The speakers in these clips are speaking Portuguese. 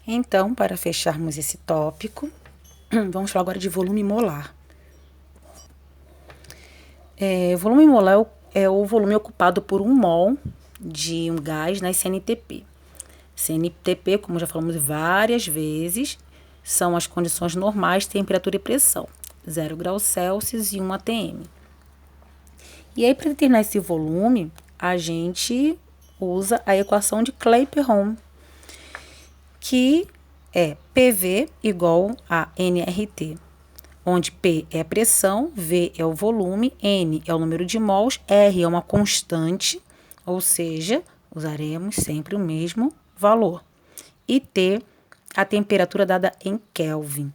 Então, para fecharmos esse tópico, vamos falar agora de volume molar. Volume molar é o volume ocupado por 1 mol de um gás nas CNTP. CNTP, como já falamos várias vezes, são as condições normais de temperatura e pressão, 0 graus Celsius e 1 atm. E aí, para determinar esse volume, a gente usa a equação de Clapeyron, que é PV igual a nRT, onde P é a pressão, V é o volume, N é o número de mols, R é uma constante, ou seja, usaremos sempre o mesmo valor. E T, a temperatura dada em Kelvin.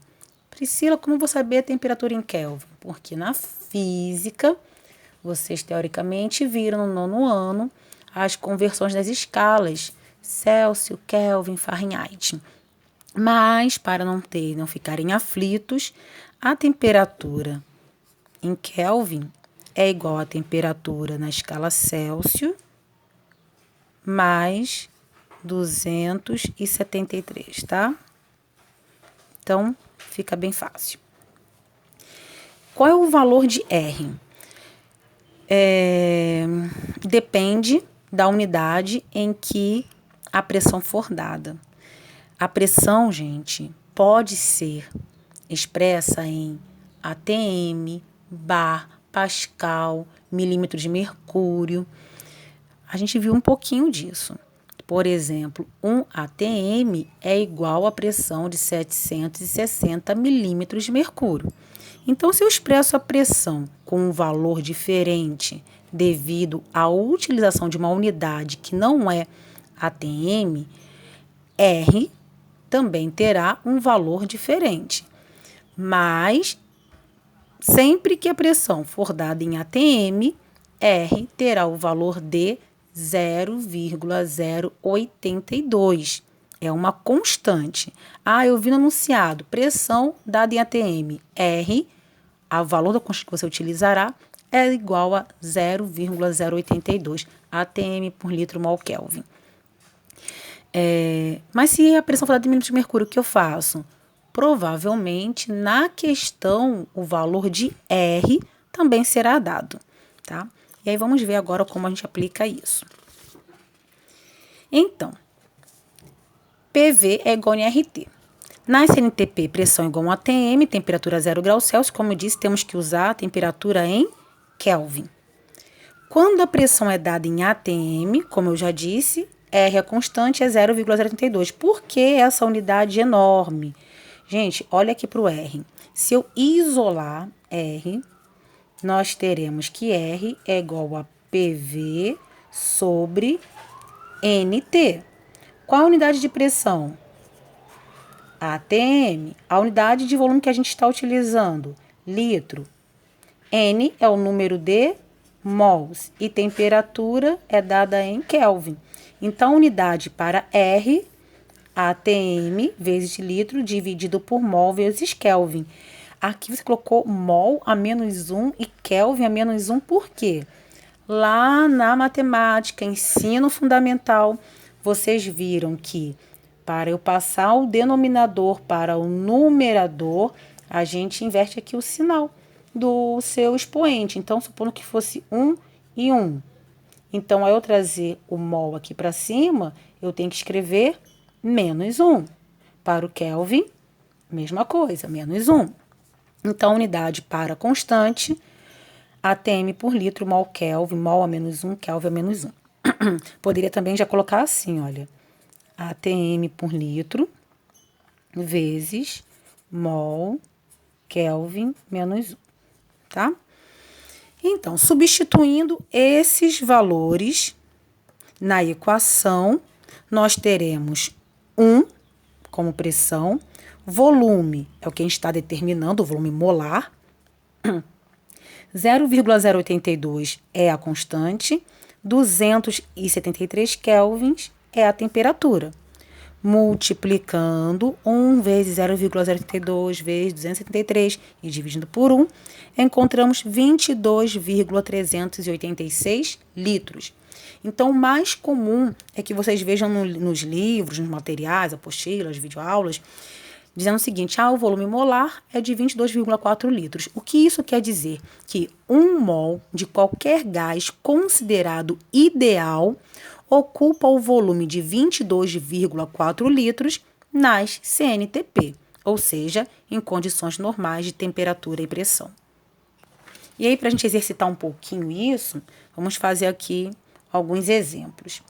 Priscila, como vou saber a temperatura em Kelvin? Porque na física, vocês teoricamente viram no 9º ano as conversões das escalas Celsius, Kelvin, Fahrenheit. Mas, para não ficarem aflitos, a temperatura em Kelvin é igual à temperatura na escala Celsius mais 273, tá? Então, fica bem fácil. Qual é o valor de R? Depende da unidade em que a pressão for dada. A pressão, gente, pode ser expressa em atm, bar, pascal, milímetro de mercúrio. A gente viu um pouquinho disso. Por exemplo, 1 atm é igual à pressão de 760 milímetros de mercúrio. Então, se eu expresso a pressão com um valor diferente devido à utilização de uma unidade que não é atm, R também terá um valor diferente. Mas, sempre que a pressão for dada em atm, R terá o valor de 0,082. É uma constante. Eu vi no anunciado, pressão dada em atm, R, o valor da constante que você utilizará é igual a 0,082 atm por litro mol Kelvin. Mas se a pressão for dada em milímetros de mercúrio, o que eu faço? Provavelmente, na questão, o valor de R também será dado, tá? E aí, vamos ver agora como a gente aplica isso. Então, PV é igual a nRT. Na CNTP, pressão é igual a 1 atm, temperatura 0 graus Celsius. Como eu disse, temos que usar a temperatura em Kelvin. Quando a pressão é dada em atm, como eu já disse, R é constante, é 0,082. Por que essa unidade enorme? Gente, olha aqui para o R. Se eu isolar R, nós teremos que R é igual a PV sobre NT. Qual a unidade de pressão? ATM. A unidade de volume que a gente está utilizando? Litro. N é o número de mols e temperatura é dada em Kelvin. Então, a unidade para R, ATM vezes litro dividido por mol vezes Kelvin. Aqui você colocou mol a menos 1 e Kelvin a menos 1, por quê? Lá na matemática, ensino fundamental, vocês viram que para eu passar o denominador para o numerador, a gente inverte aqui o sinal do seu expoente. Então, supondo que fosse 1 e 1. Então, ao eu trazer o mol aqui para cima, eu tenho que escrever menos 1. Para o Kelvin, mesma coisa, menos 1. Então, a unidade para constante, atm por litro, mol Kelvin, mol a menos 1, Kelvin a menos 1. Poderia também já colocar assim, olha, atm por litro vezes mol Kelvin menos 1, tá? Então, substituindo esses valores na equação, nós teremos 1 como pressão, volume é o que a gente está determinando, o volume molar, 0,082 é a constante, 273 kelvins é a temperatura. Multiplicando 1 vezes 0,082 vezes 273 e dividindo por 1, encontramos 22,386 litros. Então, o mais comum é que vocês vejam nos livros, nos materiais, apostilas, videoaulas, dizendo o seguinte, o volume molar é de 22,4 litros. O que isso quer dizer? Que 1 mol de qualquer gás considerado ideal ocupa o volume de 22,4 litros nas CNTP, ou seja, em condições normais de temperatura e pressão. E aí, para a gente exercitar um pouquinho isso, vamos fazer aqui alguns exemplos.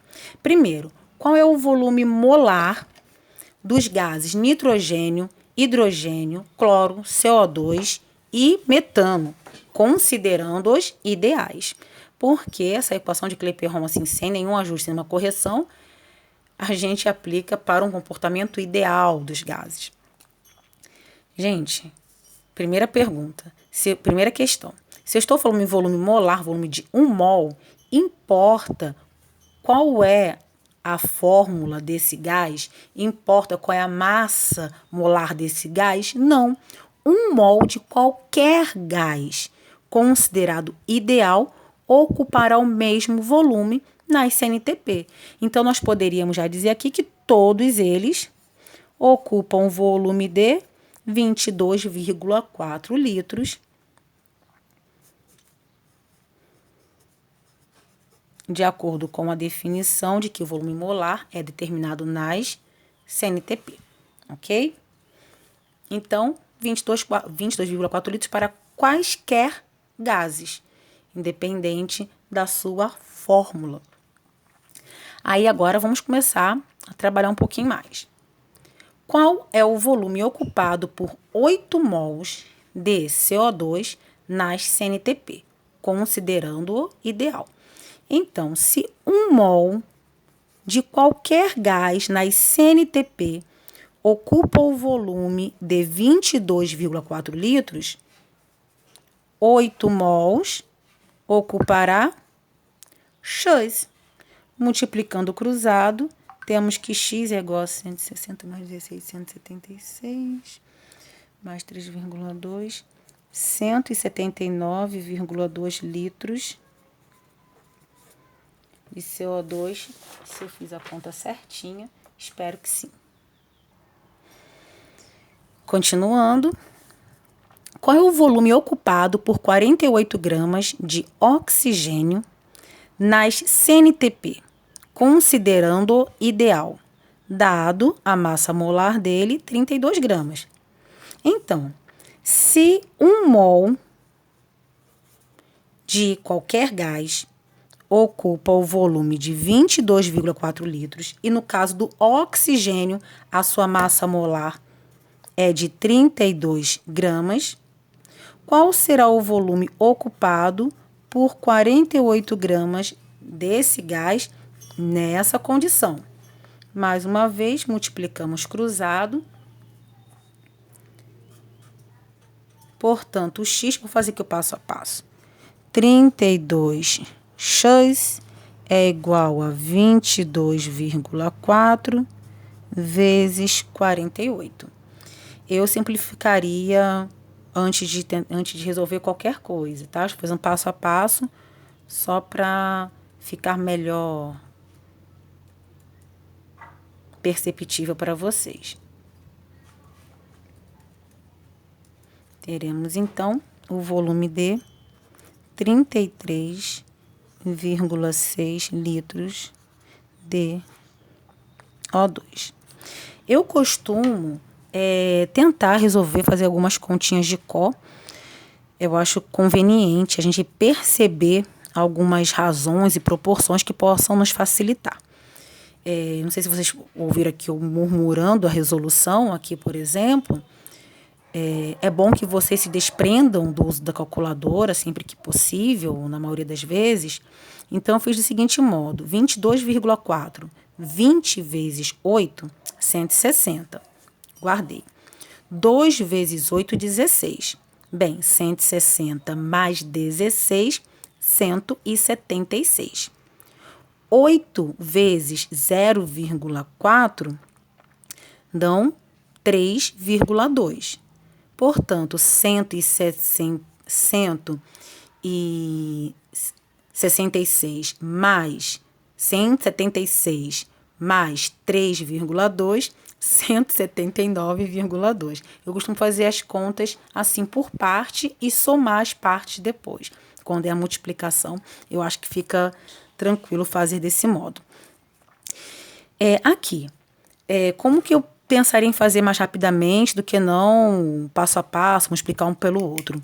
Primeiro, qual é o volume molar dos gases nitrogênio, hidrogênio, cloro, CO2 e metano, considerando-os ideais? Porque essa equação de Clapeyron, assim, sem nenhum ajuste, nenhuma correção, a gente aplica para um comportamento ideal dos gases. Gente, primeira questão. Se eu estou falando em volume molar, volume de 1 mol, importa qual é a fórmula desse gás? Importa qual é a massa molar desse gás? Não. 1 mol de qualquer gás considerado ideal ocupará o mesmo volume nas CNTP. Então, nós poderíamos já dizer aqui que todos eles ocupam o volume de 22,4 litros, de acordo com a definição de que o volume molar é determinado nas CNTP, ok? Então, 22,4 litros para quaisquer gases, independente da sua fórmula. Aí agora vamos começar a trabalhar um pouquinho mais. Qual é o volume ocupado por 8 mols de CO2 nas CNTP, considerando-o ideal? Então, se 1 mol de qualquer gás nas CNTP ocupa o volume de 22,4 litros, 8 mols ocupará X. Multiplicando o cruzado, temos que X é igual a 160 mais 16, 176, mais 3,2, 179,2 litros de CO2, se eu fiz a conta certinha, espero que sim. Continuando, qual é o volume ocupado por 48 gramas de oxigênio nas CNTP, considerando ideal, dado a massa molar dele, 32 gramas. Então, se 1 mol de qualquer gás ocupa o volume de 22,4 litros e no caso do oxigênio, a sua massa molar é de 32 gramas, qual será o volume ocupado por 48 gramas desse gás nessa condição? Mais uma vez, multiplicamos cruzado. Portanto, o X, vou fazer aqui o passo a passo. 32x é igual a 22,4 vezes 48. Eu simplificaria antes de resolver qualquer coisa, tá? Estou fazendo passo a passo só para ficar melhor perceptível para vocês. Teremos, então, o volume de 33,6 litros de O2. Eu costumo tentar resolver, fazer algumas continhas de có. Eu acho conveniente a gente perceber algumas razões e proporções que possam nos facilitar. Não sei se vocês ouviram aqui eu murmurando a resolução, aqui, por exemplo. É bom que vocês se desprendam do uso da calculadora sempre que possível, na maioria das vezes. Então, eu fiz do seguinte modo: 22,4, 20 vezes 8, 160. Guardei. 2 vezes 8, 16. Bem, 160 mais 16, 176. 8 vezes 0,4 dão 3,2. Portanto, 166 mais 176 mais 3,2, 179,2. Eu costumo fazer as contas assim por parte e somar as partes depois. Quando é a multiplicação, eu acho que fica tranquilo fazer desse modo. Aqui, como que eu pensaria em fazer mais rapidamente do que não passo a passo, multiplicar um pelo outro?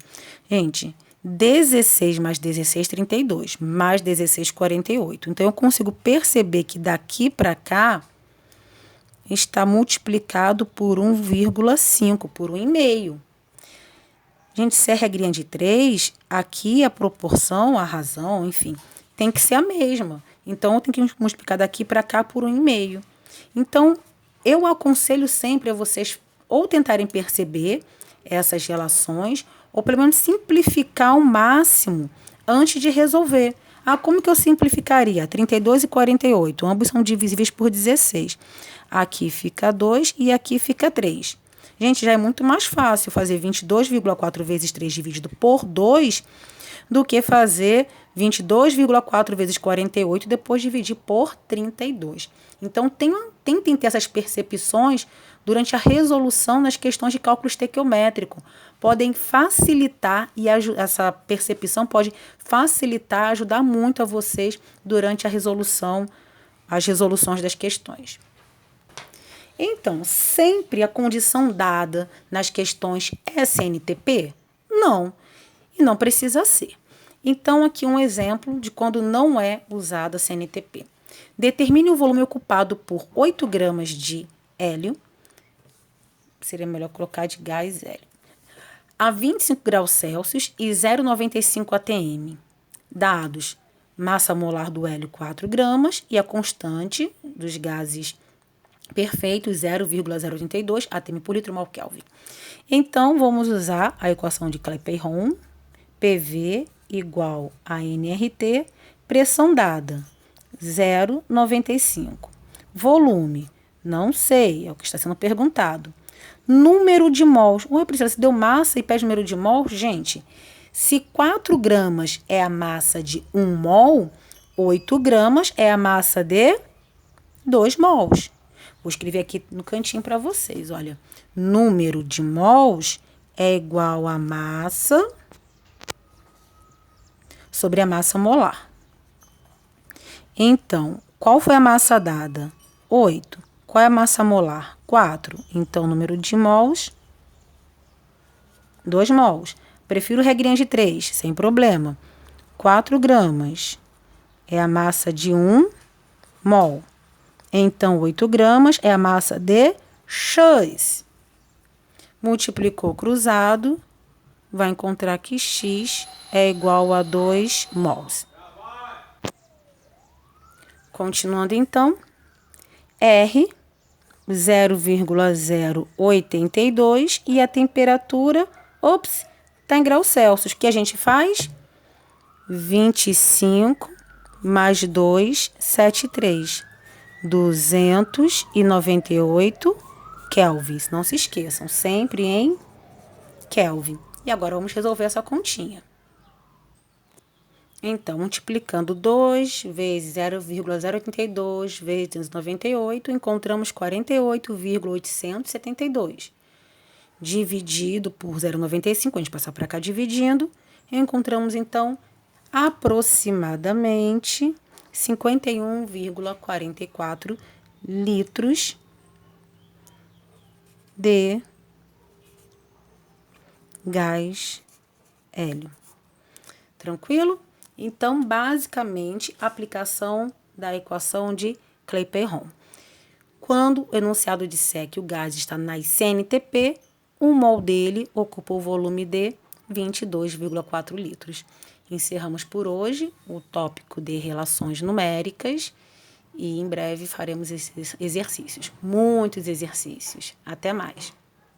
Gente, 16 mais 16, 32, mais 16, 48. Então, eu consigo perceber que daqui para cá está multiplicado por 1,5, por 1,5. Gente, se é regrinha de 3, aqui a proporção, a razão, enfim, tem que ser a mesma. Então, eu tenho que multiplicar daqui para cá por 1,5. Então, eu aconselho sempre a vocês ou tentarem perceber essas relações, ou pelo menos simplificar ao máximo antes de resolver. Como que eu simplificaria? 32 e 48, ambos são divisíveis por 16. Aqui fica 2 e aqui fica 3. Gente, já é muito mais fácil fazer 22,4 vezes 3 dividido por 2 do que fazer 22,4 vezes 48 e depois dividir por 32. Então, tentem ter essas percepções durante a resolução das questões de cálculo estequiométrico. Podem facilitar, e essa percepção pode facilitar, ajudar muito a vocês durante as resoluções das questões. Então, sempre a condição dada nas questões é CNTP? Não, e não precisa ser. Então, aqui um exemplo de quando não é usada a CNTP. Determine o volume ocupado por 8 gramas de hélio, seria melhor colocar de gás hélio, a 25 graus Celsius e 0,95 atm. Dados: massa molar do hélio 4 gramas e a constante dos gases perfeitos 0,082 atm por litro mol Kelvin. Então, vamos usar a equação de Clapeyron, PV igual a nRT, pressão dada 0,95. Volume, não sei, é o que está sendo perguntado. Número de mols. Priscila, se deu massa e pede número de mols, gente, se 4 gramas é a massa de 1 mol, 8 gramas é a massa de 2 mols. Vou escrever aqui no cantinho para vocês, olha. Número de mols é igual a massa sobre a massa molar. Então, qual foi a massa dada? 8. Qual é a massa molar? 4. Então, número de mols, 2 mols. Prefiro regrinha de 3, sem problema. 4 gramas é a massa de 1 mol. Então, 8 gramas é a massa de X. Multiplicou cruzado, vai encontrar que X é igual a 2 mols. Continuando, então, R, 0,082 e a temperatura, está em graus Celsius. O que a gente faz? 25 mais 2, 73. 298 kelvins. Não se esqueçam, sempre em Kelvin. E agora vamos resolver essa continha. Então, multiplicando 2 vezes 0,082 vezes 298, encontramos 48,872. Dividido por 0,95, a gente passa para cá dividindo, encontramos, então, aproximadamente 51,44 litros de gás hélio. Tranquilo? Então, basicamente, aplicação da equação de Clapeyron. Quando o enunciado disser que o gás está nas CNTP, 1 mol dele ocupa o volume de 22,4 litros. Encerramos por hoje o tópico de relações numéricas e em breve faremos esses exercícios, muitos exercícios. Até mais!